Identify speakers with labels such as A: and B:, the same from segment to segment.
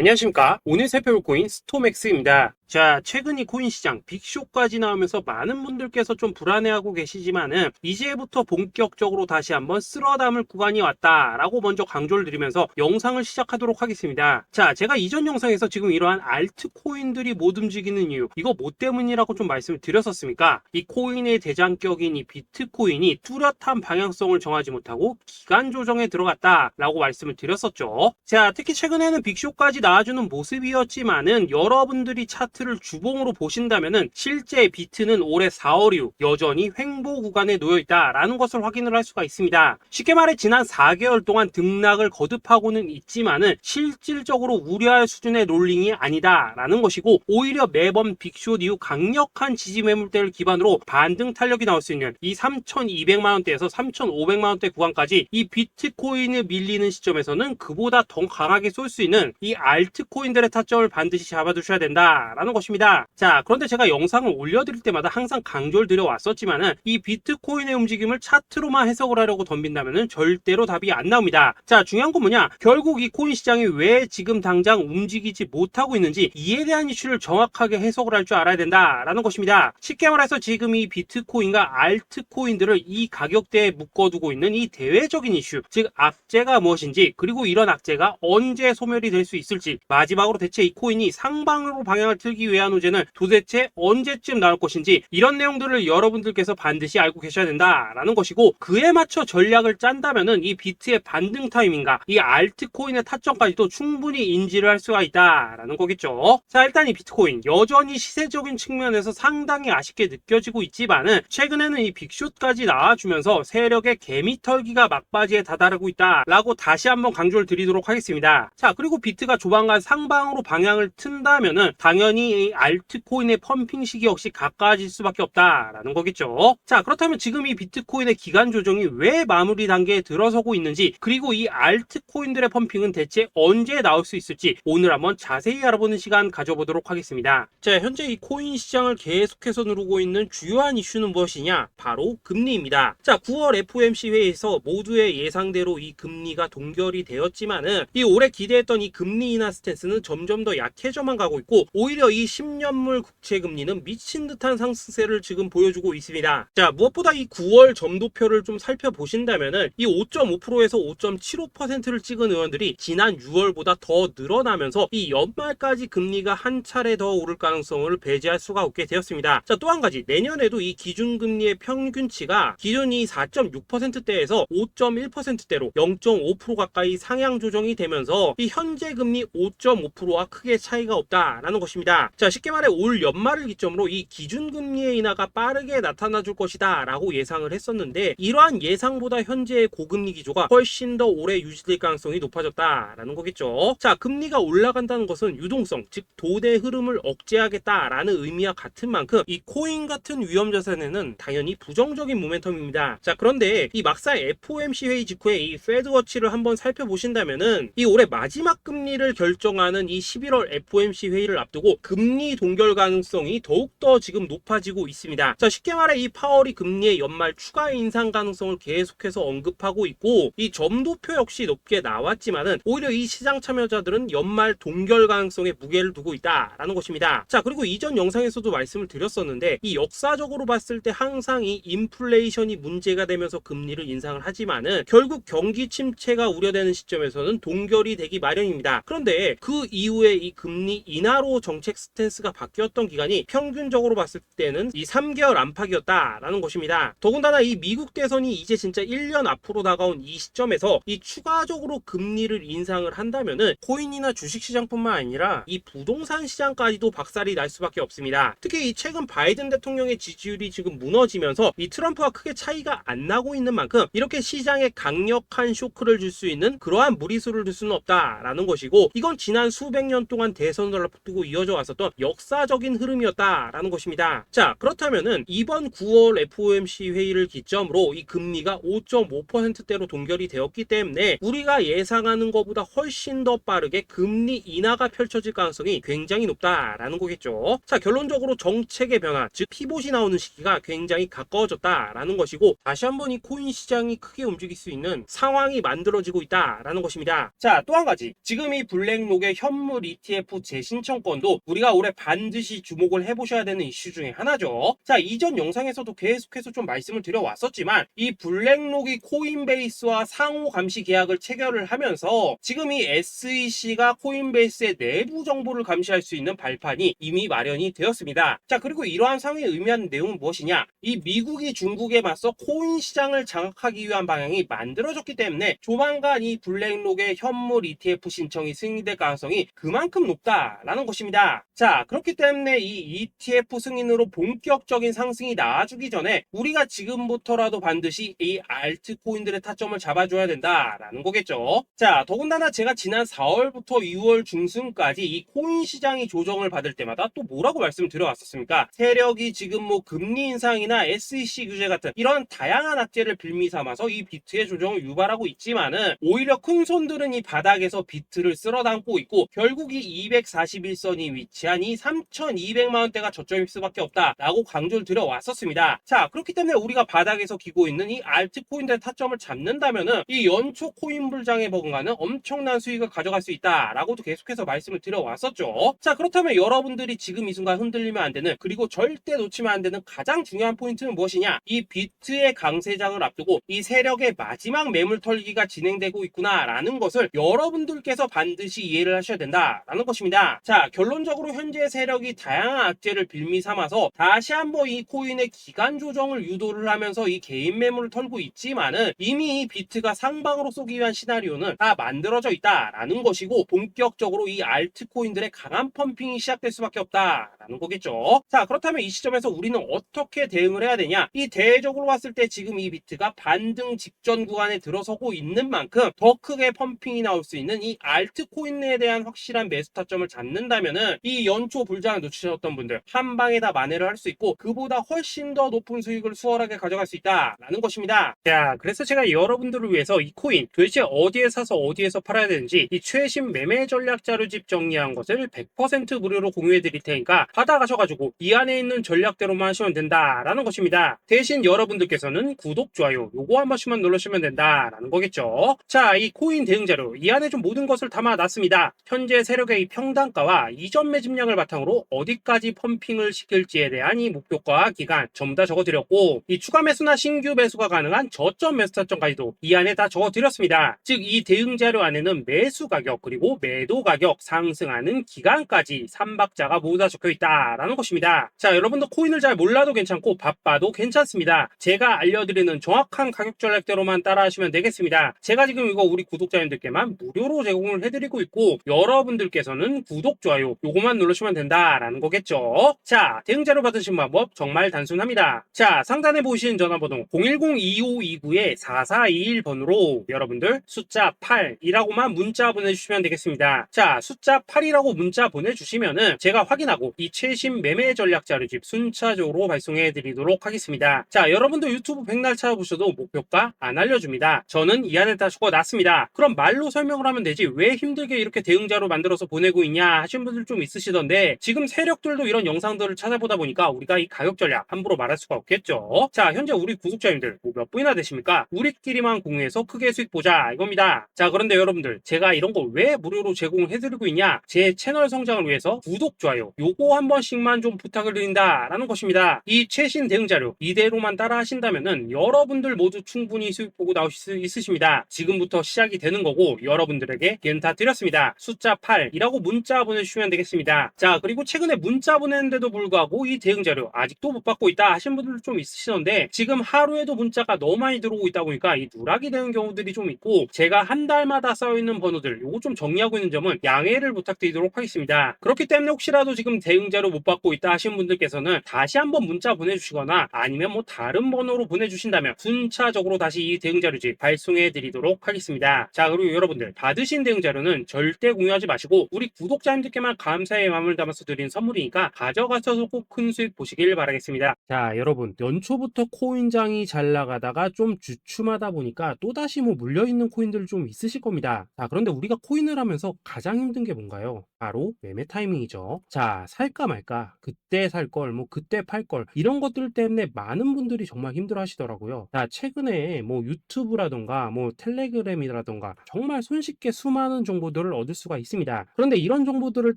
A: 안녕하십니까. 오늘 살펴볼 코인 스톰엑스입니다. 자, 최근 이 코인 시장 빅쇼까지 나오면서 많은 분들께서 좀 불안해하고 계시지만은 이제부터 본격적으로 다시 한번 쓸어담을 구간이 왔다라고 먼저 강조를 드리면서 영상을 시작하도록 하겠습니다. 자, 제가 이전 영상에서 지금 이러한 알트코인들이 못 움직이는 이유, 이거 뭐 때문이라고 좀 말씀을 드렸었습니까? 이 코인의 대장격인 이 비트코인이 뚜렷한 방향성을 정하지 못하고 기간 조정에 들어갔다라고 말씀을 드렸었죠. 자, 특히 최근에는 빅쇼까지 나와주는 모습이었지만은 여러분들이 차트를 주봉으로 보신다면은 실제 비트는 올해 4월 이후 여전히 횡보 구간에 놓여 있다라는 것을 확인을 할 수가 있습니다. 쉽게 말해 지난 4개월 동안 등락을 거듭하고는 있지만은 실질적으로 우려할 수준의 롤링이 아니다라는 것이고, 오히려 매번 빅쇼 이후 강력한 지지 매물대를 기반으로 반등 탄력이 나올 수 있는 이 3,200만 원대에서 3,500만 원대 구간까지 이 비트코인을 밀리는 시점에서는 그보다 더 강하게 쏠 수 있는 이 알트코인들의 타점을 반드시 잡아두셔야 된다라는 것입니다. 자, 그런데 제가 영상을 올려드릴 때마다 항상 강조를 드려왔었지만은 이 비트코인의 움직임을 차트로만 해석을 하려고 덤빈다면은 절대로 답이 안 나옵니다. 자, 중요한 건 뭐냐? 결국 이 코인 시장이 왜 지금 당장 움직이지 못하고 있는지 이에 대한 이슈를 정확하게 해석을 할 줄 알아야 된다라는 것입니다. 쉽게 말해서 지금 이 비트코인과 알트코인들을 이 가격대에 묶어두고 있는 이 대외적인 이슈, 즉 악재가 무엇인지, 그리고 이런 악재가 언제 소멸이 될 수 있을지, 마지막으로 대체 이 코인이 상방으로 방향을 틀기 위한 호재는 도대체 언제쯤 나올 것인지, 이런 내용들을 여러분들께서 반드시 알고 계셔야 된다라는 것이고, 그에 맞춰 전략을 짠다면은 이 비트의 반등 타이밍과 이 알트코인의 타점까지도 충분히 인지를 할 수가 있다라는 거겠죠. 자, 일단 이 비트코인 여전히 시세적인 측면에서 상당히 아쉽게 느껴지고 있지만은 최근에는 이 빅숏까지 나와주면서 세력의 개미털기가 막바지에 다다르고 있다라고 다시 한번 강조를 드리도록 하겠습니다. 자, 그리고 비트가 조만간 상방으로 방향을 튼다면은 당연히 이 알트코인의 펌핑 시기 역시 가까워질 수밖에 없다라는 거겠죠. 자, 그렇다면 지금 이 비트코인의 기간 조정이 왜 마무리 단계에 들어서고 있는지, 그리고 이 알트코인들의 펌핑은 대체 언제 나올 수 있을지 오늘 한번 자세히 알아보는 시간 가져보도록 하겠습니다. 자, 현재 이 코인 시장을 계속해서 누르고 있는 주요한 이슈는 무엇이냐? 바로 금리입니다. 자, 9월 FOMC 회의에서 모두의 예상대로 이 금리가 동결이 되었지만은 이 올해 기대했던 이 금리 인하 스탠스는 점점 더 약해져만 가고 있고, 오히려 이 10년물 국채 금리는 미친 듯한 상승세를 지금 보여주고 있습니다. 자, 무엇보다 이 9월 점도표를 좀 살펴보신다면은 이 5.5%에서 5.75%를 찍은 의원들이 지난 6월보다 더 늘어나면서 이 연말까지 금리가 한 차례 더 오를 가능성을 배제할 수가 없게 되었습니다. 자, 또 한 가지, 내년에도 이 기준금리의 평균치가 기존이 4.6%대에서 5.1%대로 0.5% 가까이 상향 조정이 되면서 이 현재 금리 5.5%와 크게 차이가 없다라는 것입니다. 자, 쉽게 말해 올 연말을 기점으로 이 기준금리의 인하가 빠르게 나타나 줄 것이다 라고 예상을 했었는데, 이러한 예상보다 현재의 고금리 기조가 훨씬 더 오래 유지될 가능성이 높아졌다라는 거겠죠. 자, 금리가 올라간다는 것은 유동성, 즉 돈의 흐름을 억제하겠다라는 의미와 같은 만큼 이 코인 같은 위험자산에는 당연히 부정적인 모멘텀입니다. 자, 그런데 이 막상 FOMC 회의 직후에 이 페드워치를 한번 살펴보신다면은 이 올해 마지막 금리를 결정하는 이 11월 FOMC 회의를 앞두고 금리 동결 가능성이 더욱더 지금 높아지고 있습니다. 자, 쉽게 말해 이 파월이 금리의 연말 추가 인상 가능성을 계속해서 언급하고 있고, 이 점도표 역시 높게 나왔지만은 오히려 이 시장 참여자들은 연말 동결 가능성에 무게를 두고 있다라는 것입니다. 자, 그리고 이전 영상에서도 말씀을 드렸었는데 이 역사적으로 봤을 때 항상 이 인플레이션이 문제가 되면서 금리를 인상을 하지만은 결국 경기 침체가 우려되는 시점에서는 동결이 되기 마련입니다. 그런데 그 이후에 이 금리 인하로 정책 스탠스가 바뀌었던 기간이 평균적으로 봤을 때는 이 3개월 안팎이었다라는 것입니다. 더군다나 이 미국 대선이 이제 진짜 1년 앞으로 다가온 이 시점에서 이 추가적으로 금리를 인상을 한다면은 코인이나 주식시장뿐만 아니라 이 부동산 시장까지도 박살이 날 수밖에 없습니다. 특히 이 최근 바이든 대통령의 지지율이 지금 무너지면서 이 트럼프와 크게 차이가 안 나고 있는 만큼 이렇게 시장에 강력한 쇼크를 줄 수 있는 그러한 무리수를 둘 수는 없다라는 것이고, 이건 지난 수백 년 동안 대선을 앞두고 이어져 왔었던 있었던 역사적인 흐름이었다라는 것입니다. 자, 그렇다면은 이번 9월 FOMC 회의를 기점으로 이 금리가 5.5%대로 동결이 되었기 때문에 우리가 예상하는 것보다 훨씬 더 빠르게 금리 인하가 펼쳐질 가능성이 굉장히 높다라는 거겠죠. 자, 결론적으로 정책의 변화, 즉 피봇이 나오는 시기가 굉장히 가까워졌다라는 것이고, 다시 한번 이 코인 시장이 크게 움직일 수 있는 상황이 만들어지고 있다라는 것입니다. 자, 또 한 가지, 지금 이 블랙록의 현물 ETF 재신청권도 우리가 올해 반드시 주목을 해보셔야 되는 이슈 중에 하나죠. 자, 이전 영상에서도 계속해서 좀 말씀을 드려왔었지만 이 블랙록이 코인베이스와 상호 감시 계약을 체결을 하면서 지금 이 SEC가 코인베이스의 내부 정보를 감시할 수 있는 발판이 이미 마련이 되었습니다. 자, 그리고 이러한 상황이 의미하는 내용은 무엇이냐, 이 미국이 중국에 맞서 코인 시장을 장악하기 위한 방향이 만들어졌기 때문에 조만간 이 블랙록의 현물 ETF 신청이 승인될 가능성이 그만큼 높다라는 것입니다. 자, 그렇기 때문에 이 ETF 승인으로 본격적인 상승이 나와주기 전에 우리가 지금부터라도 반드시 이 알트코인들의 타점을 잡아줘야 된다라는 거겠죠. 자, 더군다나 제가 지난 4월부터 6월 중순까지 이 코인 시장이 조정을 받을 때마다 또 뭐라고 말씀드려왔었습니까? 세력이 지금 뭐 금리 인상이나 SEC 규제 같은 이런 다양한 악재를 빌미 삼아서 이 비트의 조정을 유발하고 있지만은 오히려 큰 손들은 이 바닥에서 비트를 쓸어 담고 있고 결국 이 241선이 위치한 이 3,200만 원대가 저점일 수밖에 없다라고 강조를 드려왔었습니다. 자, 그렇기 때문에 우리가 바닥에서 기고 있는 이 알트코인들의 타점을 잡는다면은 이 연초 코인 불장에 버금가는 엄청난 수익을 가져갈 수 있다라고도 계속해서 말씀을 드려왔었죠. 자, 그렇다면 여러분들이 지금 이 순간 흔들리면 안 되는, 그리고 절대 놓치면 안 되는 가장 중요한 포인트는 무엇이냐, 이 비트의 강세장을 앞두고 이 세력의 마지막 매물 털기가 진행되고 있구나라는 것을 여러분들께서 반드시 이해를 하셔야 된다라는 것입니다. 자, 결론적으로 현재 세력이 다양한 악재를 빌미 삼아서 다시 한번 이 코인의 기간 조정을 유도를 하면서 이 개인 매물을 털고 있지만은 이미 이 비트가 상방으로 쏘기 위한 시나리오는 다 만들어져 있다라는 것이고, 본격적으로 이 알트코인들의 강한 펌핑이 시작될 수밖에 없다라는 거겠죠. 자, 그렇다면 이 시점에서 우리는 어떻게 대응을 해야 되냐, 이 대외적으로 봤을 때 지금 이 비트가 반등 직전 구간에 들어서고 있는 만큼 더 크게 펌핑이 나올 수 있는 이 알트코인에 대한 확실한 매수 타점을 잡는다면은 이 연초 불장을 놓치셨던 분들 한 방에 다 만회를 할 수 있고 그보다 훨씬 더 높은 수익을 수월하게 가져갈 수 있다라는 것입니다. 자, 그래서 제가 여러분들을 위해서 이 코인 도대체 어디에 사서 어디에서 팔아야 되는지 이 최신 매매 전략 자료집 정리한 것을 100% 무료로 공유해 드릴 테니까 받아가셔가지고 이 안에 있는 전략대로만 하시면 된다라는 것입니다. 대신 여러분들께서는 구독, 좋아요 요거 한 번씩만 눌러주시면 된다라는 거겠죠. 자, 이 코인 대응 자료 이 안에 좀 모든 것을 담아놨습니다. 현재 세력의 이 평단가와 이전 매집량을 바탕으로 어디까지 펌핑을 시킬지에 대한 이 목표가 기간 전부 다 적어드렸고, 이 추가 매수나 신규 매수가 가능한 저점 매수 타점까지도 이 안에 다 적어드렸습니다. 즉 이 대응 자료 안에는 매수 가격 그리고 매도 가격, 상승하는 기간까지 3박자가 모두 다 적혀있다라는 것입니다. 자, 여러분도 코인을 잘 몰라도 괜찮고 바빠도 괜찮습니다. 제가 알려드리는 정확한 가격 전략대로만 따라하시면 되겠습니다. 제가 지금 이거 우리 구독자님들께만 무료로 제공을 해드리고 있고 여러분들께서는 구독, 좋아요 요거만 누르시면 된다라는 거겠죠. 자, 대응 자료 받으신 방법 정말 단순합니다. 자, 상단에 보이시는 전화번호 010-2529-4421번으로 여러분들 숫자 8이라고만 문자 보내주시면 되겠습니다. 자, 숫자 8이라고 문자 보내주시면은 제가 확인하고 이 최신 매매 전략 자료집 순차적으로 발송해 드리도록 하겠습니다. 자, 여러분도 유튜브 백날 찾아보셔도 목표가 안 알려줍니다. 저는 이 안에 다 적어놨습니다. 그럼 말로 설명을 하면 되지 왜 힘들게 이렇게 대응 자료 만들어서 보내고 있냐 하시는 분들 좀 있으시던데, 지금 세력들도 이런 영상들을 찾아보다 보니까 우리가 이 가격 전략 함부로 말할 수가 없겠죠. 자, 현재 우리 구독자님들 몇 분이나 되십니까? 우리끼리만 공유해서 크게 수익 보자 이겁니다. 자, 그런데 여러분들 제가 이런 거 왜 무료로 제공해드리고 있냐, 제 채널 성장을 위해서 구독, 좋아요 요거 한 번씩만 좀 부탁을 드린다라는 것입니다. 이 최신 대응 자료 이대로만 따라 하신다면은 여러분들 모두 충분히 수익 보고 나오실 수 있으십니다. 지금부터 시작이 되는 거고 여러분들에게 기회는 다 드렸습니다. 숫자 8이라고 문자 보내주시면 되겠습니다. 자, 그리고 최근에 문자 보냈는데도 불구하고 이 대응 자료 아직도 못 받고 있다 하신 분들 좀 있으시던데, 지금 하루에도 문자가 너무 많이 들어오고 있다 보니까 이 누락이 되는 경우들이 좀 있고 제가 한 달마다 쌓여있는 번호들 요거 좀 정리하고 있는 점은 양해를 부탁드리도록 하겠습니다. 그렇기 때문에 혹시라도 지금 대응 자료 못 받고 있다 하신 분들께서는 다시 한번 문자 보내주시거나 아니면 뭐 다른 번호로 보내주신다면 순차적으로 다시 이 대응 자료집 발송해 드리도록 하겠습니다. 자, 그리고 여러분들 받으신 대응 자료는 절대 공유하지 마시고 우리 구독자님들께만 감사의 마음을 담아서 드린 선물이니까 가져가셔서 꼭 큰 수익 보시길 바라겠습니다. 자, 여러분, 연초부터 코인장이 잘 나가다가 좀 주춤하다 보니까 또다시 뭐 물려있는 코인들 좀 있으실 겁니다. 자, 그런데 우리가 코인을 하면서 가장 힘든 게 뭔가요? 바로 매매 타이밍이죠. 자, 살까 말까, 그때 살 걸, 뭐 그때 팔 걸, 이런 것들 때문에 많은 분들이 정말 힘들어 하시더라고요. 자, 최근에 뭐 유튜브라던가 뭐 텔레그램이라던가 정말 손쉽게 수많은 정보들을 얻을 수가 있습니다. 그런데 이런 정보들을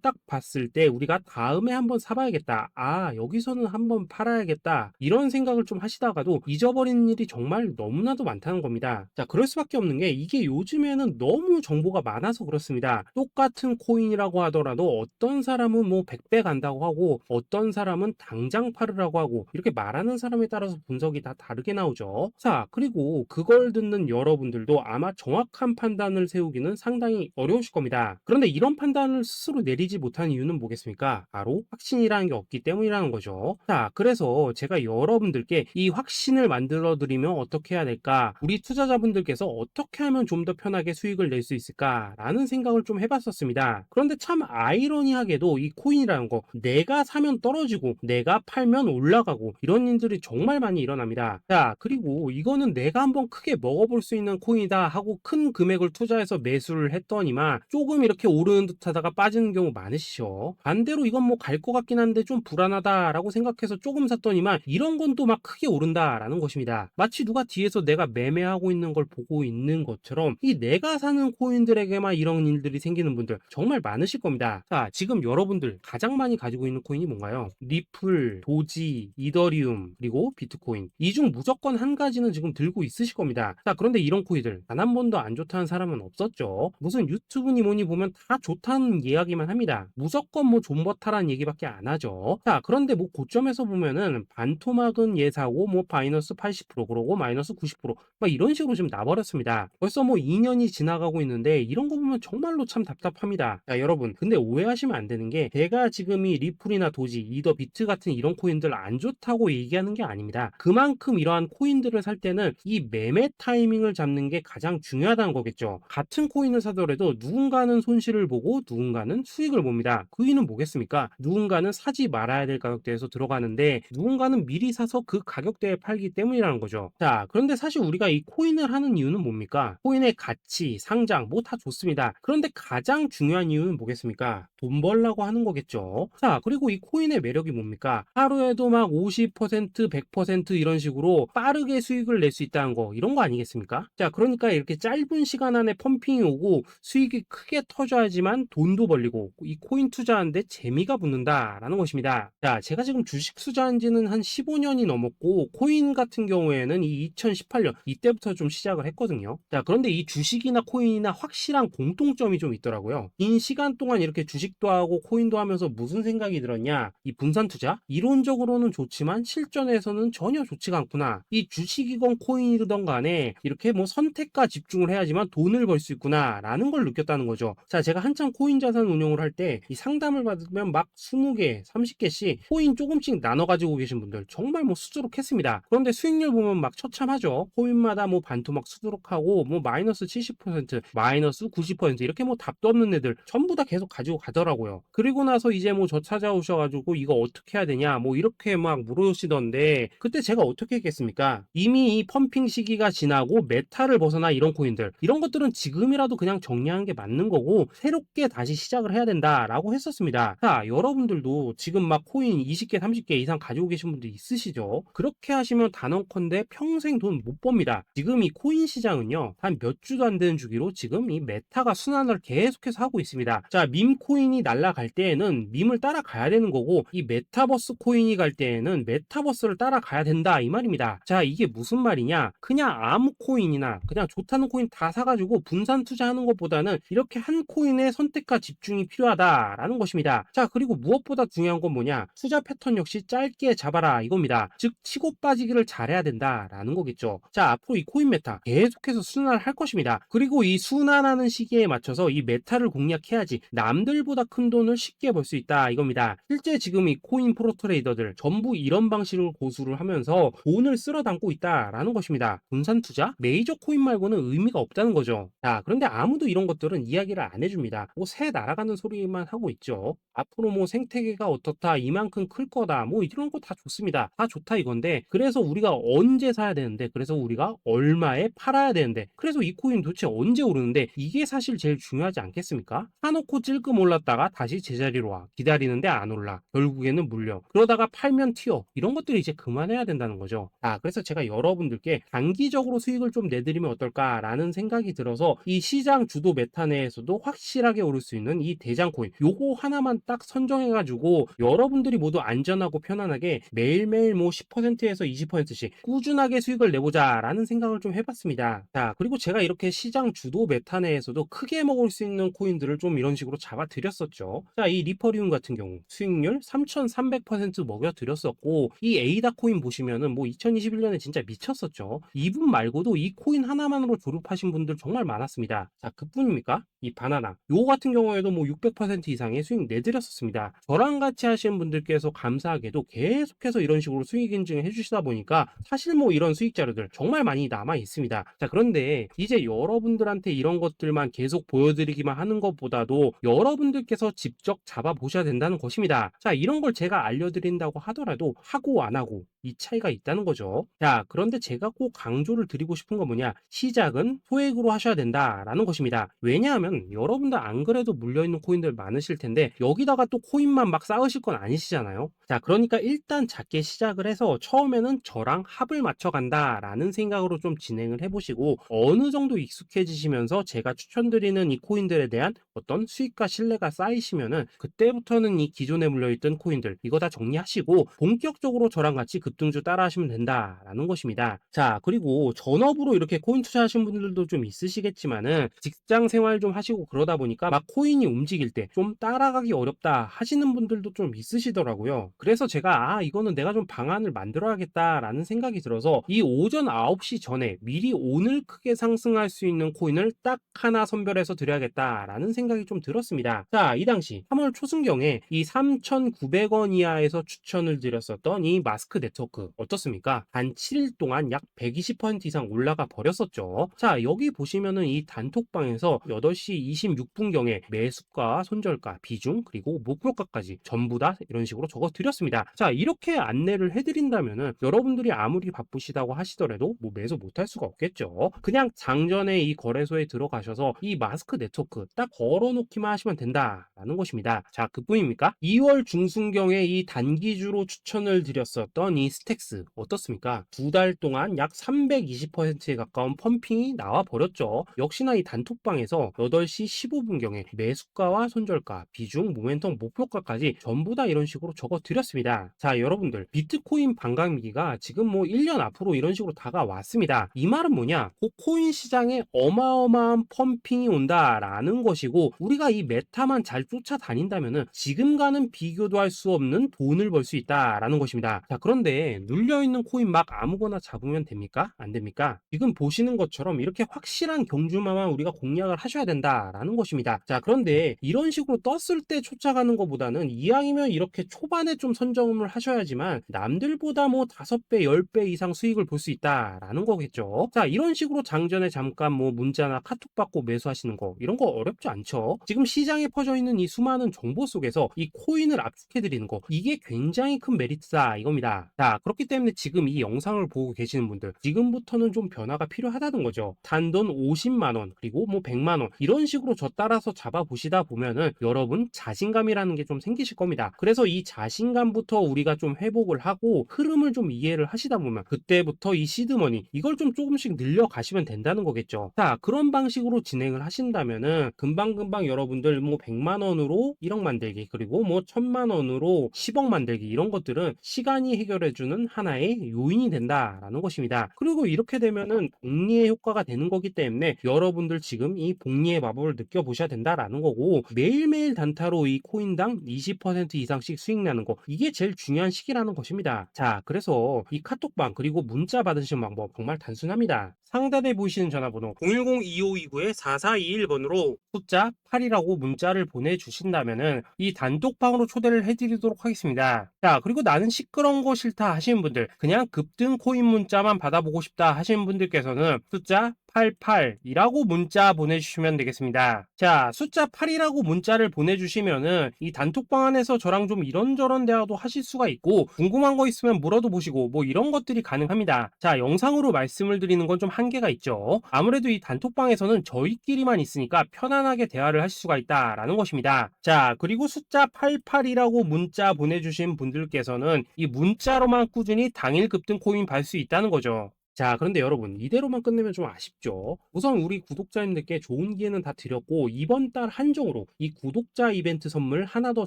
A: 딱 봤을 때 우리가 다음에 한번 사봐야겠다. 아, 여기서는 한번 팔아야겠다. 이런 생각을 좀 하시다가도 잊어버리는 일이 정말 너무나도 많다는 겁니다. 자, 그럴 수밖에 없는 게 이게 요즘에는 너무 정보가 많아서 그렇습니다. 똑같은 코인이라고 하더라도 어떤 사람은 뭐 100배 간다고 하고 어떤 사람은 당장 팔으라고 하고 이렇게 말하는 사람에 따라서 분석이 다 다르게 나오죠. 자, 그리고 그걸 듣는 여러분들도 아마 정확한 판단을 세우기는 상당히 어려우실 겁니다. 그런데 이런 판단을 스스로 내리지 못한 이유는 뭐겠습니까? 바로 확신이라는 게 없기 때문이라는 거죠. 자, 그래서 제가 여러분들께 이 확신을 만들어 드리면 어떻게 해야 될까? 우리 투자자분들께서 어떻게 하면 좀 더 편하게 수익을 낼 수 있을까라는 생각을 좀 해봤었습니다. 그런데 참 아이러니하게도 이 코인이라는 거 내가 사면 떨어지고 내가 팔면 올라가고 이런 일들이 정말 많이 일어납니다. 자, 그리고 이거는 내가 한번 크게 먹어볼 수 있는 코인이다 하고 큰 금액을 투자해서 매수를 했더니만 조금 이렇게 오르는 듯 하다가 빠지는 경우 많으시죠. 반대로 이건 뭐 갈 것 같긴 한데 좀 불안하다라고 생각해서 조금 샀더니만 이런 건 또 막 크게 오른다라는 것입니다. 마치 누가 뒤에서 내가 매매하고 있는 걸 보고 있는 것처럼 이 내가 사는 코인들에게만 이런 일들이 생기는 분들 정말 많으실 겁니다. 자, 지금 여러분들 가장 많이 가지고 있는 코인이 뭔가요? 리플, 도지, 이더리움, 그리고 비트코인. 이 중 무조건 한 가지는 지금 들고 있으실 겁니다. 자, 그런데 이런 코인들 단 한 번도 안 좋다는 사람은 없었죠. 무슨 유튜브니 뭐니 보면 다 좋다는 이야기만 합니다. 무조건 뭐 존버타라는 얘기밖에 안 하죠. 자, 그런데 뭐 고점에서 보면은 반토막은 예사고 뭐 마이너스 80% 그러고 마이너스 90%막 이런 식으로 지금 나버렸습니다. 벌써 뭐 2년이 지나가고 있는데 이런 거 보면 정말로 참 답답합니다. 자, 여러분, 근데 오해하시면 안 되는 게 제가 지금 이 리플이나 도지, 이더, 비트 같은 이런 코인들 안 좋다고 얘기하는 게 아닙니다. 그만큼 이러한 코인들을 살 때는 이 매매 타이밍을 잡는 게 가장 중요하다는 거겠죠. 같은 코인을 사더라도 누군가는 손실을 보고 누군가는 수익을 봅니다. 그 이유는 뭐겠습니까? 누군가는 사지 말아야 될 가격대에서 들어가는데 누군가는 미리 사서 그 가격대에 팔기 때문이라는 거죠. 자, 그런데 사실 우리가 이 코인을 하는 이유는 뭡니까? 코인의 가치, 상장 뭐 다 좋습니다. 그런데 가장 중요한 이유는 뭐겠습니까? 돈 벌라고 하는 거겠죠. 자, 그리고 이 코인의 매력이 뭡니까? 하루에도 막 50%, 100% 이런 식으로 빠르게 수익을 낼 수 있다는 거, 이런 거 아니겠습니까? 자, 그러니까 이렇게 짧은 시간 안에 펌핑이 오고 수익이 크게 터져야지만 돈도 벌리고 이 코인 투자하는데 재미가 붙는다라는 것입니다. 자, 제가 지금 주식 투자한 지는 한 15년이 넘었고 코인 같은 경우에는 이 2018년 이때부터 좀 시작을 했거든요. 자, 그런데 이 주식이나 코인이나 확실한 공통점이 좀 있더라고요. 긴 시간 동안 이렇게 주식도 하고 코인도 하면서 무슨 생각이 들었냐? 이 분산 투자? 이론적으로는 좋지만 실전에서는 전혀 좋지가 않구나. 이 주식이건 코인이든 간에 이렇게 뭐 선택과 집중을 해야지만 돈을 벌 수 있구나 라는 걸 느꼈다는 거죠. 자, 제가 한창 코인 자산 운용을 할 때 이 상담을 받으면 막 20개, 30개씩 코인 조금씩 나눠 가지고 계신 분들 정말 뭐 수두룩했습니다. 그런데 수익률 보면 막 처참하죠. 코인마다 뭐 반토막 수두룩하고 뭐 마이너스 70%, 마이너스 90% 이렇게 뭐 답도 없는 애들 전부 다 계속 가지고 가더라고요. 그리고 나서 이제 뭐 저 찾아오셔가지고 이거 어떻게 해야 되냐 뭐 이렇게 막 물으시던데 그때 제가 어떻게 했겠습니까? 이미 이 펌핑 시기가 지나고 메타를 벗어나 이런 코인들 이런 것들은 지금이라도 그냥 정리하는 게 맞는 거고 새롭게 다시 시작을 해야 된다라고 했었습니다. 자, 여러분들도 지금 막 코인 20개, 30개 이상 가지고 계신 분들 있으시죠? 그렇게 하시면 단언컨대 평생 돈 못 법니다. 지금 이 코인 시장은요 한 몇 주도 안 되는 주기로 지금 이 메타가 순환을 계속해서 하고 있습니다. 자, 밈 코인이 날아갈 때에는 밈을 따라가야 되는 거고 이 메타버스 코인이 갈 때에는 메타버스를 따라가야 된다 이 말입니다. 자, 이게 무슨 말이냐? 그냥 아무 코인이나 그냥 좋다는 코인 다 사가지고 분산 투자하는 것보다는 이렇게 한 코인의 선택과 집중이 필요하다라는 것입니다. 자, 그리고 무엇보다 중요한 건 뭐냐? 투자 패턴 역시 짧게 잡아라 이겁니다. 즉 치고 빠지기를 잘해야 된다라는 거겠죠. 자, 앞으로 이 코인 메타 계속해서 순환을 할 것입니다. 그리고 이 순환하는 시기에 맞춰서 이 메타를 공략해야지 남들보다 큰 돈을 쉽게 벌 수 있다 이겁니다. 실제 지금 이 코인 프로 트레이더들 전부 이런 방식으로 고수를 하면서 돈을 쓸어 담고 있다라는 것입니다. 분산 투자? 메이저 코인 말고는 의미가 없다는 거죠. 자, 그런데 아무도 이런 것들은 이야기를 안 해줍니다. 뭐 새 날아가는 소리만 하고 있죠. 앞으로 뭐 생태계가 어떻다, 이만큼 클 거다, 뭐 이런 거 다 좋습니다. 다 좋다 이건데, 그래서 우리가 언제 사야 되는데, 그래서 우리가 얼마에 팔아야 되는데, 그래서 이 코인 도대체 언제 오르는데, 이게 사실 제일 중요하지 않겠습니까? 사놓고 찔끔 올랐다가 다시 제자리로 와. 기다리는데 안 올라. 결국에는 물려. 그러다가 팔면 튀어. 이런 것들을 이제 그만해야 된다는 거죠. 그래서 제가 여러분들께 단기적으로 수익을 좀 내드리면 어떨까라는 생각이 들어서 이 시장 주도 메타 내에서도 확실하게 오를 수 있는 이 대장 코인, 요거 하나만 딱 선정해가지고 여러분들이 모두 안전하고 편안하게 매일매일 뭐 10%에서 20%씩 꾸준하게 수익을 내보자라는 생각을 좀 해봤습니다. 자, 그리고 제가 이렇게 시장 주도 메타 내에서도 크게 먹을 수 있는 코인들을 좀 이런 식으로 잡아드렸었죠. 자, 이 리퍼리움 같은 경우 수익률 3,300% 먹여드렸었고, 이 에이다 코인 보시면은 뭐 2021년에 진짜 미쳤었죠. 이분 말고도 이 코인 하나만으로 졸업하신 분들 정말 많았습니다. 자, 그뿐입니까? 이 바나나 요거 같은 경우에도 뭐 600% 이상의 수익 내드렸었습니다. 저랑 같이 하시는 분들께서 감사하게도 계속해서 이런 식으로 수익 인증을 해주시다 보니까 사실 뭐 이런 수익 자료들 정말 많이 남아 있습니다. 자, 그런데 이제 여러분들한테 이런 것들만 계속 보여드리기만 하는 것보다도 여러분들께서 직접 잡아보셔야 된다는 것입니다. 자, 이런 걸 제가 알려드린다고 하더라도 하고 안 하고 이 차이가 있다는 거죠. 자, 그런데 제가 꼭 강조를 드리고 싶은 건 뭐냐, 시작은 소액으로 하셔야 된다라는 것입니다. 왜냐하면 여러분들 안 그래도 물려있는 코인들 많으실 텐데 여기다가 또 코인만 막 쌓으실 건 아니시잖아요. 자, 그러니까 일단 작게 시작을 해서 처음에는 저랑 합을 맞춰 간다라는 생각으로 좀 진행을 해보시고, 어느 정도 익숙해지시면서 제가 추천드리는 이 코인들에 대한 어떤 수익과 신뢰가 쌓이시면은 그때부터는 이 기존에 물려있던 코인들 이거 다 정리하시고 본격적으로 저랑 같이 급등주 따라 하시면 된다라는 것입니다. 자, 그리고 전업으로 이렇게 코인 투자하시는 분들도 좀 있으시겠지만은 직장 생활 좀 하시고 그러다 보니까 막 코인이 움직일 때 좀 따라가기 어렵다 하시는 분들도 좀 있으시더라고요. 그래서 제가 이거는 내가 좀 방안을 만들어야겠다라는 생각이 들어서 이 오전 9시 전에 미리 오늘 크게 상승할 수 있는 코인을 딱 하나 선별해서 드려야겠다라는 생각이 좀 들었습니다. 자, 이 당시 3월 초순경에 이 3,900원 이하에서 추천을 드렸었던 이 마스크 네트워크 어떻습니까? 단 7일 동안 약 120% 이상 올라가 버렸었죠. 자, 여기 보시면은 이 단톡방에서 8시 26분경에 매수가, 손절가, 비중, 그리고 목표가까지 전부 다 이런 식으로 적어 드렸습니다. 자, 이렇게 안내를 해드린다면은 여러분들이 아무리 바쁘시다고 하시더라도 뭐 매수 못할 수가 없겠죠. 그냥 장전에 이 거래소에 들어가셔서 이 마스크 네트워크 딱 걸어놓기만 하시면 된다라는 것입니다. 자, 그뿐입니까? 2월 중순경에 이 단기주로 추천을 드렸었던 이 스택스 어떻습니까? 2달 동안 약 320%에 가까운 펌핑이 나와 버렸죠. 역시나 이 단톡방에서 8시 15분경에 매수가와 손절가, 비중, 모멘텀, 목표가까지 전부 다 이런 식으로 적어 드렸습니다. 자, 여러분들 비트코인 반감기가 지금 뭐 1년 앞으로 이런 식으로 다가왔습니다. 이 말은 뭐냐? 그 코인 시장에 어마어마한 펌핑이 온다라는 것이고, 우리가 이 메타만 잘 쫓아다닌다면은 지금과는 비교도 할 수 없는 돈을 벌 수 있다라는 것입니다. 자, 그런데 눌려있는 코인 막 아무거나 잡으면 됩니까? 안 됩니까? 지금 보시는 것처럼 이렇게 확실한 경주마만 우리가 공략을 하셔야 된다라는 것입니다. 자, 그런데 이런 식으로 떴을 때 쫓아가는 것보다는 이왕이면 이렇게 초반에 좀 선점을 하셔야지만 남들보다 뭐 5배, 10배 이상 수익을 볼 수 있다라는 거겠죠. 자, 이런 식으로 장전에 잠깐 뭐 문자나 카톡 받고 매수하시는 거 이런 거 어렵지 않죠. 지금 시장에 퍼져 있는 이 수많은 정보 속에서 이 코인을 압축해 드리는 거, 이게 굉장히 큰 메리트다 이겁니다. 자, 그렇기 때문에 지금 이 영상을 보고 계시는 분들 지금부터는 좀 변화가 필요하다는 거죠. 단돈 50만원 그리고 뭐 100만원 이런 식으로 저 따라서 잡아보시다 보면은 여러분 자신감이라는 게 좀 생기실 겁니다. 그래서 이 자신감부터 우리가 좀 회복을 하고 흐름을 좀 이해를 하시다 보면 그때부터 이 시드머니 이걸 좀 조금씩 늘려가시면 된다는 거겠죠. 자, 그런 방식으로 진행을 하신다면은 금방금방 여러분들 뭐 100만원으로 1억 만들기, 그리고 뭐 1000만원으로 10억 만들기, 이런 것들은 시간이 해결해주는 하나의 요인이 된다라는 것입니다. 그리고 이렇게 되면은 복리의 효과가 되는 거기 때문에 여러분들 지금 이 복리의 마법을 느껴보셔야 된다라는 거고, 매일매일 단타로 이 코인당 20% 이상씩 수익 나는 거, 이게 제일 중요한 시기라는 것입니다. 자, 그래서 이 카톡방 그리고 문자 받으시는 방법 정말 단순합니다. 상단에 보이시는 전화번호 010-2529-4421번으로 숫자 8이라고 문자를 보내주신다면은 이 단톡방으로 초대를 해드리도록 하겠습니다. 자, 그리고 나는 시끄러운 거 싫다 하시는 분들, 그냥 급등 코인 문자만 받아보고 싶다 하시는 분들께서는 숫자 88이라고 문자 보내주시면 되겠습니다. 자, 숫자 8이라고 문자를 보내주시면은 이 단톡방 안에서 저랑 좀 이런저런 대화도 하실 수가 있고, 궁금한 거 있으면 물어도 보시고 뭐 이런 것들이 가능합니다. 자, 영상으로 말씀을 드리는 건 좀 한계가 있죠. 아무래도 이 단톡방에서는 저희끼리만 있으니까 편안하게 대화를 하실 수가 있다라는 것입니다. 자, 그리고 숫자 88이라고 문자 보내주신 분들께서는 이 문자로만 꾸준히 당일 급등 코인 받을 수 있다는 거죠. 자, 그런데 여러분, 이대로만 끝내면 좀 아쉽죠? 우선 우리 구독자님들께 좋은 기회는 다 드렸고, 이번 달 한정으로 이 구독자 이벤트 선물 하나 더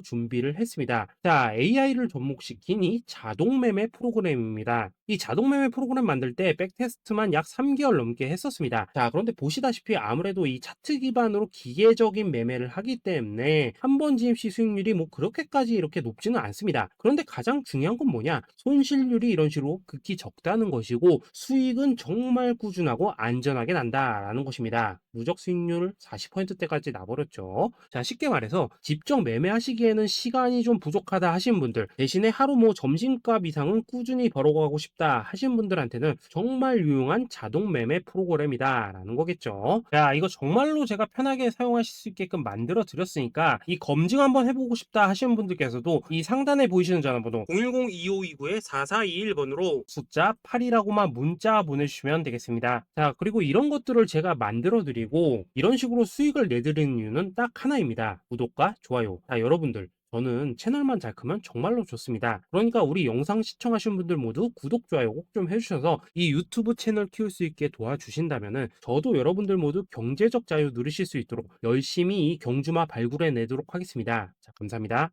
A: 준비를 했습니다. 자, AI를 접목시킨 이 자동 매매 프로그램입니다. 이 자동 매매 프로그램 만들 때 백테스트만 약 3개월 넘게 했었습니다. 자, 그런데 보시다시피 아무래도 이 차트 기반으로 기계적인 매매를 하기 때문에 한 번 지임 시 수익률이 뭐 그렇게까지 이렇게 높지는 않습니다. 그런데 가장 중요한 건 뭐냐? 손실률이 이런 식으로 극히 적다는 것이고, 수익은 정말 꾸준하고 안전하게 난다라는 것입니다. 누적 수익률 40%대까지 나버렸죠. 자, 쉽게 말해서 직접 매매하시기에는 시간이 좀 부족하다 하신 분들, 대신에 하루 뭐 점심값 이상은 꾸준히 벌어가고 싶다 하신 분들한테는 정말 유용한 자동 매매 프로그램이다라는 거겠죠. 자, 이거 정말로 제가 편하게 사용하실 수 있게끔 만들어 드렸으니까 이 검증 한번 해보고 싶다 하시는 분들께서도 이 상단에 보이시는 전화번호 010-2529-4421번으로 숫자 8이라고만 문자 보내주시면 되겠습니다. 자, 그리고 이런 것들을 제가 만들어 드리고 이런 식으로 수익을 내드리는 이유는 딱 하나입니다. 구독과 좋아요. 자, 여러분들, 저는 채널만 잘 크면 정말로 좋습니다. 그러니까 우리 영상 시청하신 분들 모두 구독, 좋아요 꼭 좀 해주셔서 이 유튜브 채널 키울 수 있게 도와주신다면은 저도 여러분들 모두 경제적 자유 누리실 수 있도록 열심히 이 경주마 발굴해 내도록 하겠습니다. 자, 감사합니다.